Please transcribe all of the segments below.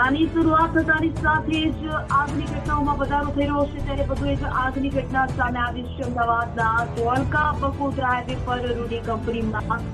ઉનાળાની શરૂઆત થતાની સાથે જ આગની ઘટનાઓમાં વધારો થઈ રહ્યો છે, ત્યારે વધુ એક આગની ઘટના સામે આવી છે। અમદાવાદના ધોળકા બગોદરા હાઈવે પર રૂની કંપનીમાં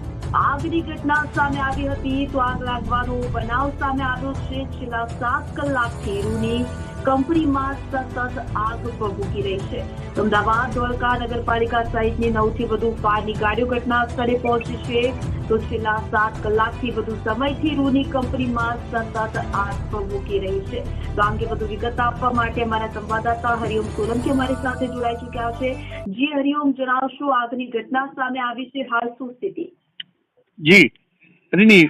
આગની ઘટના સામે આવી હતી। તો આગ લાગવાનો બનાવ સામે આવ્યો છે। છેલ્લા 7 કલાકથી રૂની કંપનીમાં સતત આગ ભભૂકી રહી છે। અમદાવાદ ધોળકા નગરપાલિકા સહિતની 9 થી વધુ ફાયરની ગાડીઓ ઘટના સ્થળે પહોંચી છે। તો છેલ્લા 7 કલાકથી વધુ સમયથી રૂની કંપનીમાં સતત આગ ભભૂકી રહી છે। તો આ અંગે વધુ વિગત આપવા માટે અમારા સંવાદદાતા હરિઓમ સોલંકી અમારી સાથે જોડાઈ ચૂક્યા છે। જી હરિઓમ, જણાવશો આગની ઘટના સામે આવી છે, હાલ શું સ્થિતિ? જી રીની,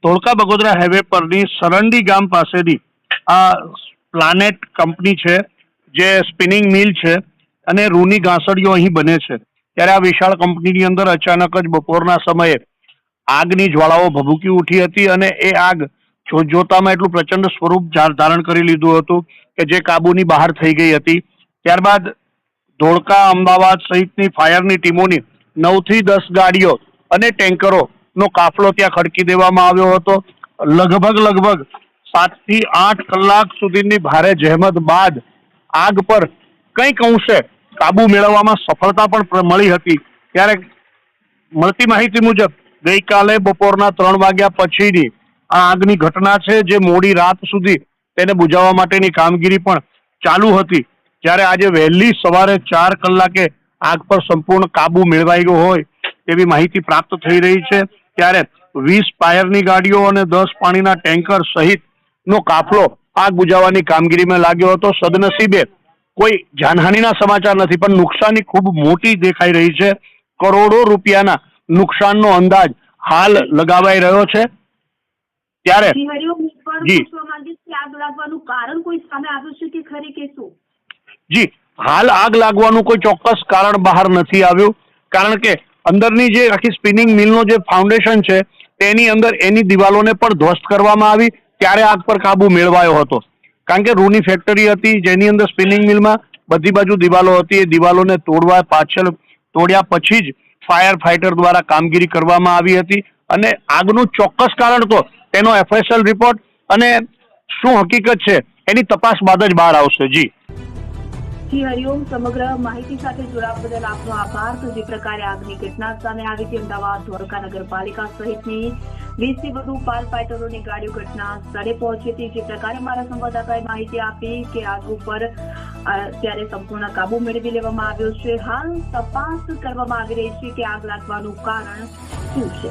ધોળકા બગોદરા હાઈવે પરની સરંડી ગામ પાસેની આ પ્લાનેટ કંપની છે, જે સ્પિનિંગ મિલ છે અને રૂની ઘાસડીઓ અહીં બને છે। ત્યારે આ વિશાળ કંપનીની અંદર અચાનક જ બપોરના સમયે આગની જ્વાળાઓ ભભૂકી ઉઠી હતી અને એ આગ જોતામાં એટલું પ્રચંડ સ્વરૂપ ધારણ કરી લીધું હતું કે જે કાબુની બહાર થઈ ગઈ હતી। ત્યારબાદ ધોળકા, અમદાવાદ સહિતની ફાયરની ટીમોની 9 થી 10 ગાડીઓ અને ટેન્કરોનો કાફલો ત્યાં ખડકી દેવામાં આવ્યો હતો। લગભગ 7 થી 8 કલાક સુધીની ભારે જહેમત બાદ આગ પર કંઈક અંશે કાબુ મેળવવામાં સફળતા પણ મળી હતી। ત્યારે મળતી માહિતી મુજબ ગઈકાલે બપોરના 3 વાગ્યા પછીની આ આગની ઘટના છે, જે મોડી રાત સુધી તેને બુઝાવવા માટેની કામગીરી પણ ચાલુ હતી। જ્યારે આજે વહેલી સવારે 4 કલાકે આગ પર સંપૂર્ણ કાબુ મેળવાઈ ગયો હોય તેવી માહિતી પ્રાપ્ત થઈ રહી છે। ત્યારે 20 ફાયરની ગાડીઓ અને 10 પાણીના ટેન્કર સહિતનો કાફલો આગ બુઝાવવાની કામગીરીમાં લાગ્યો હતો। સદનસીબે કોઈ જાનહાનિના સમાચાર નથી, પણ નુકસાની ખૂબ મોટી દેખાઈ રહી છે। કરોડો રૂપિયાના નુકસાનનો અંદાજ હાલ લગાવાઈ રહ્યો છે। ત્યારે આગ લાગવાનું કારણ કોઈ સામે આવ્યું છે કે ખરી કે શું? જી, હાલ આગ લાગવાનું કોઈ ચોક્કસ કારણ બહાર નથી આવ્યું, કારણ કે અંદરની જે આખી સ્પિનિંગ મિલનો જે ફાઉન્ડેશન છે તેની અંદર એની દિવાલોને પણ ધ્વસ્ત કરવામાં આવી, ત્યારે આગ પર કાબુ મેળવાયો હતો। કારણ કે રૂની ફેક્ટરી હતી, જેની અંદર સ્પિનિંગ મિલમાં બધી બાજુ દિવાલો હતી। એ દિવાલોને તોડ્યા પછી જ ફાયર ફાઈટર દ્વારા કામગીરી કરવામાં આવી હતી અને આગનું ચોક્કસ કારણ તો તેનો FSL રિપોર્ટ અને શું હકીકત છે એની તપાસ બાદ જ બહાર આવશે। જી હરિઓમ, સમગ્ર માહિતી સાથે જોડાવા બદલ આપનો આભાર। તો જે પ્રકારે આગની ઘટના સામે આવી હતી, અમદાવાદ ધોળકા નગરપાલિકા સહિતની 20 થી વધુ ફાયર ફાઈટરોની ગાડીઓ ઘટના સ્થળે પહોંચી હતી। જે પ્રકારે મારા સંવાદદાતાએ માહિતી આપી કે આગ ઉપર ત્યારે સંપૂર્ણ કાબુ મેળવી લેવામાં આવ્યો છે। હાલ તપાસ કરવામાં આવી રહી છે કે આગ લાગવાનું કારણ શું છે।